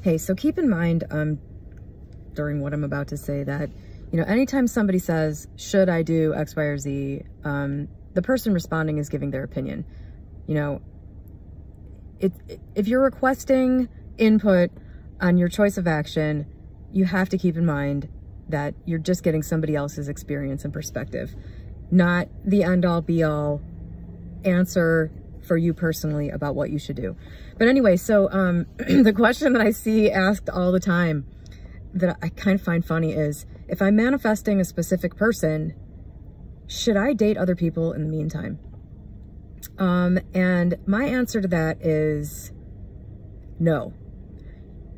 Hey, so keep in mind, during what I'm about to say that, you know, anytime somebody says, should I do X, Y, or Z, the person responding is giving their opinion. You know, if you're requesting input on your choice of action, you have to keep in mind that you're just getting somebody else's experience and perspective, not the end-all be-all answer for you personally about what you should do. But anyway, so the question that I see asked all the time that I kind of find funny is, if I'm manifesting a specific person, should I date other people in the meantime? And my answer to that is no.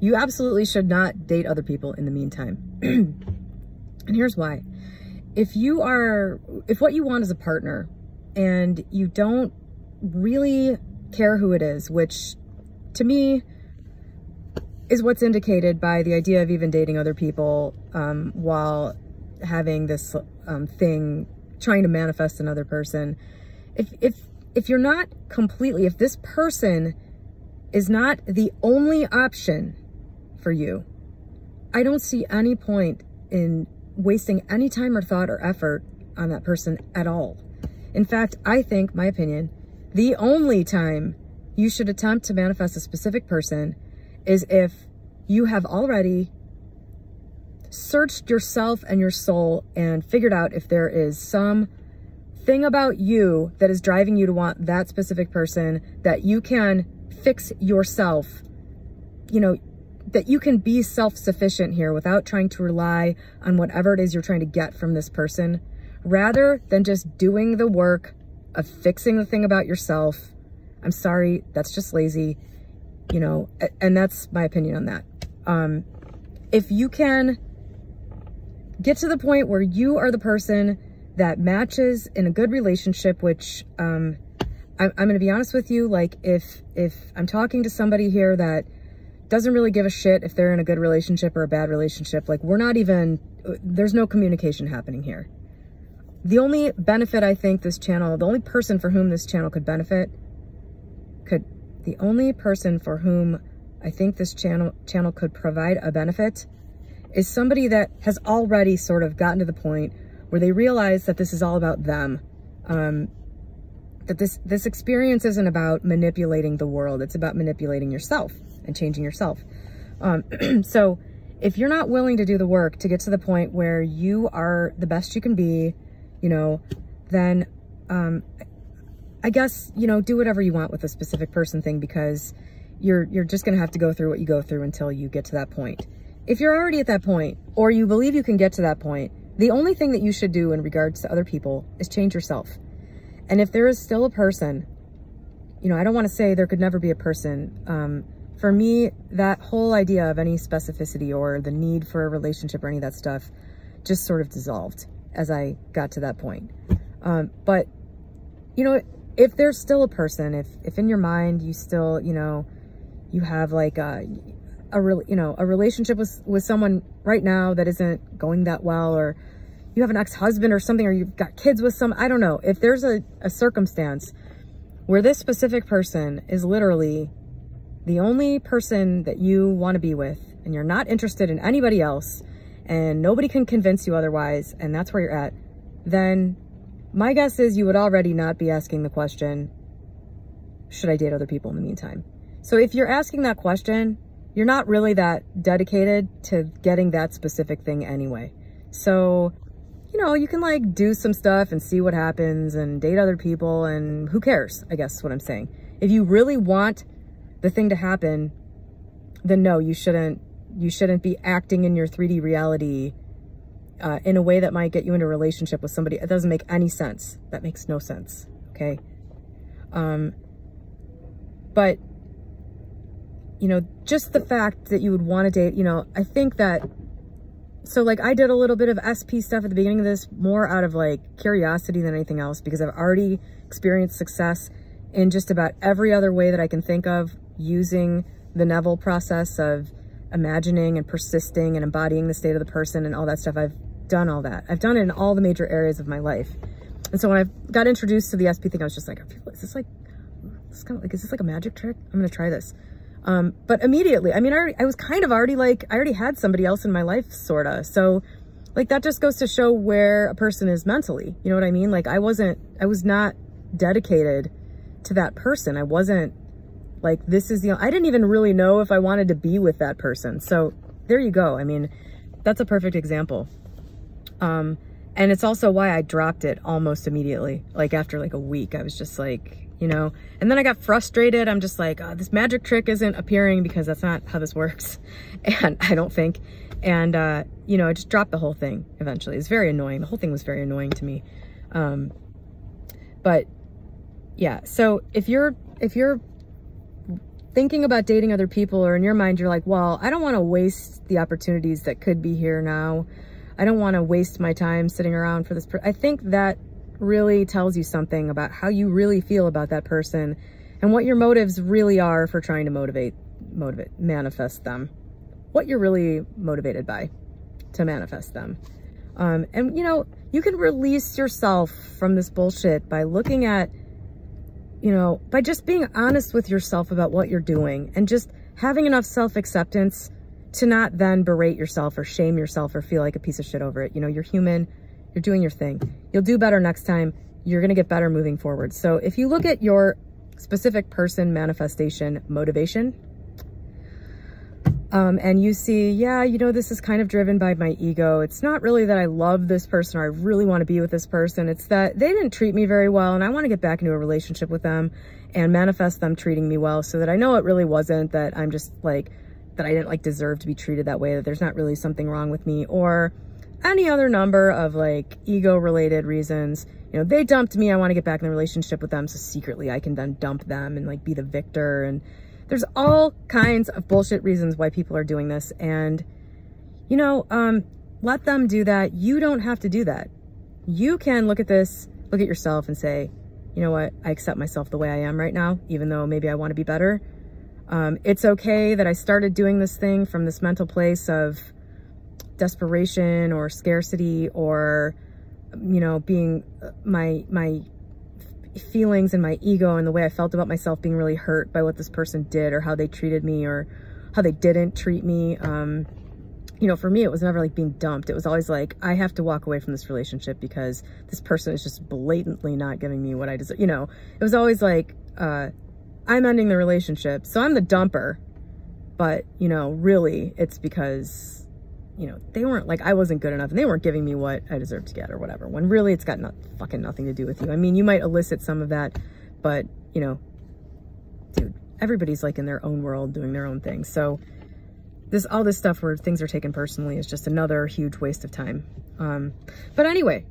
You absolutely should not date other people in the meantime. And here's why. If what you want is a partner and you don't really care who it is, which to me is what's indicated by the idea of even dating other people while having this thing, trying to manifest another person. If you're not completely, if this person is not the only option for you, I don't see any point in wasting any time or thought or effort on that person at all. In fact, I think, my opinion, the only time you should attempt to manifest a specific person is if you have already searched yourself and your soul and figured out if there is some thing about you that is driving you to want that specific person, that you can fix yourself, you know, that you can be self-sufficient here without trying to rely on whatever it is you're trying to get from this person, rather than just doing the work of fixing the thing about yourself. I'm sorry, that's just lazy, you know, and that's my opinion on that. If you can get to the point where you are the person that matches in a good relationship, which I'm going to be honest with you, like if I'm talking to somebody here that doesn't really give a shit if they're in a good relationship or a bad relationship, like there's no communication happening here. The only benefit I think this channel, the only person for whom this channel could benefit, the only person for whom I think this channel could provide a benefit is somebody that has already sort of gotten to the point where they realize that this is all about them. That this experience isn't about manipulating the world. It's about manipulating yourself and changing yourself. So if you're not willing to do the work to get to the point where you are the best you can be, you know, then I guess, you know, do whatever you want with a specific person thing, because you're just going to have to go through what you go through until you get to that point. If you're already at that point, or you believe you can get to that point, the only thing that you should do in regards to other people is change yourself. And if there is still a person, you know, I don't want to say there could never be a person. For me, that whole idea of any specificity or the need for a relationship or any of that stuff just sort of dissolved as I got to that point. But, you know, if there's still a person, if in your mind you still, you know, you have like a relationship with someone right now that isn't going that well, or you have an ex-husband or something, or you've got kids with I don't know. If there's a circumstance where this specific person is literally the only person that you want to be with, and you're not interested in anybody else, and nobody can convince you otherwise, and that's where you're at, then my guess is you would already not be asking the question, should I date other people in the meantime? So if you're asking that question, you're not really that dedicated to getting that specific thing anyway. So, you know, you can like do some stuff and see what happens and date other people, and who cares, I guess is what I'm saying. If you really want the thing to happen, then no, you shouldn't be acting in your 3D reality in a way that might get you into a relationship with somebody. It doesn't make any sense. That makes no sense, okay? But, you know, just the fact that you would want to date, you know, I think that, so like I did a little bit of SP stuff at the beginning of this, more out of like curiosity than anything else, because I've already experienced success in just about every other way that I can think of, using the Neville process of imagining and persisting and embodying the state of the person and all that stuff. I've done all that. I've done it in all the major areas of my life. And so when I got introduced to the SP thing, I was just like, is this like a magic trick? I'm going to try this. But immediately, I mean, I was kind of already like, I already had somebody else in my life, sorta. So like, that just goes to show where a person is mentally, you know what I mean? Like, I was not dedicated to that person. I wasn't like, this is, I didn't even really know if I wanted to be with that person. So there you go. I mean, that's a perfect example. And it's also why I dropped it almost immediately. Like after like a week, I was just like, you know, and then I got frustrated. I'm just like, oh, this magic trick isn't appearing, because that's not how this works. And I don't think, and, you know, I just dropped the whole thing eventually. It's very annoying. The whole thing was very annoying to me. But yeah, so if you're thinking about dating other people, or in your mind, you're like, well, I don't want to waste the opportunities that could be here now. I don't want to waste my time sitting around for this. I think that really tells you something about how you really feel about that person and what your motives really are for trying to manifest them. What you're really motivated by to manifest them. And you know, you can release yourself from this bullshit by looking at, you know, by just being honest with yourself about what you're doing, and just having enough self-acceptance to not then berate yourself or shame yourself or feel like a piece of shit over it. You know, you're human, you're doing your thing. You'll do better next time. You're going to get better moving forward. So if you look at your specific person manifestation motivation, and you see, yeah, you know, this is kind of driven by my ego. It's not really that I love this person or I really want to be with this person. It's that they didn't treat me very well, and I want to get back into a relationship with them and manifest them treating me well, so that I know it really wasn't that I'm just like, that I didn't like deserve to be treated that way, that there's not really something wrong with me, or any other number of like ego related reasons. You know, they dumped me, I want to get back in a relationship with them, so secretly I can then dump them and like be the victor. And there's all kinds of bullshit reasons why people are doing this. And, you know, let them do that. You don't have to do that. You can look at this, look at yourself and say, you know what, I accept myself the way I am right now, even though maybe I want to be better. It's okay that I started doing this thing from this mental place of desperation or scarcity, or, you know, being my feelings and my ego and the way I felt about myself being really hurt by what this person did, or how they treated me, or how they didn't treat me. You know, for me, it was never like being dumped. It was always like, I have to walk away from this relationship because this person is just blatantly not giving me what I deserve. You know, it was always like, I'm ending the relationship, so I'm the dumper. But, you know, really it's because, you know, they weren't like, I wasn't good enough and they weren't giving me what I deserved to get or whatever, when really it's got fucking nothing to do with you. I mean, you might elicit some of that, but, you know, dude, everybody's like in their own world doing their own thing. So all this stuff where things are taken personally is just another huge waste of time. But anyway,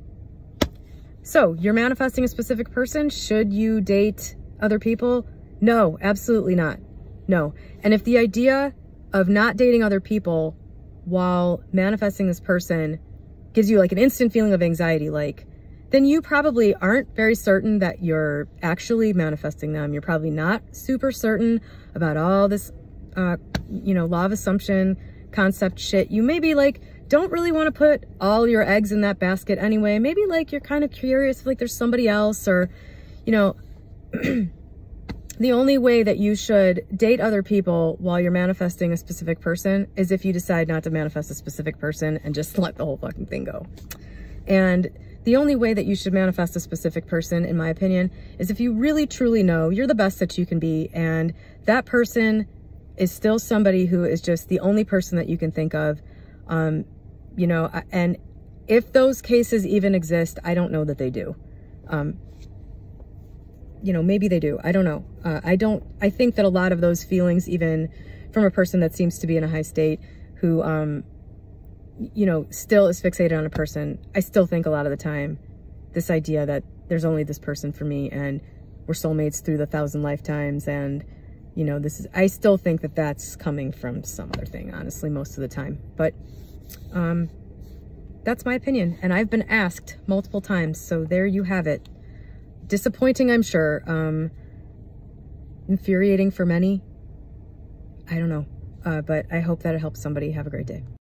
so you're manifesting a specific person. Should you date other people? No, absolutely not. No. And if the idea of not dating other people while manifesting this person gives you like an instant feeling of anxiety, like, then you probably aren't very certain that you're actually manifesting them. You're probably not super certain about all this, you know, law of assumption concept shit. You maybe like don't really want to put all your eggs in that basket anyway. Maybe like you're kind of curious if like there's somebody else, or, you know, the only way that you should date other people while you're manifesting a specific person is if you decide not to manifest a specific person and just let the whole fucking thing go. And the only way that you should manifest a specific person, in my opinion, is if you really truly know you're the best that you can be, and that person is still somebody who is just the only person that you can think of. You know, and if those cases even exist, I don't know that they do. You know, maybe they do. I don't know. I think that a lot of those feelings, even from a person that seems to be in a high state, who, you know, still is fixated on a person, I still think a lot of the time, this idea that there's only this person for me and we're soulmates through the 1,000 lifetimes. And, you know, I still think that that's coming from some other thing, honestly, most of the time. But, that's my opinion. And I've been asked multiple times. So there you have it. Disappointing, I'm sure. Infuriating for many. I don't know. But I hope that it helps somebody. Have a great day.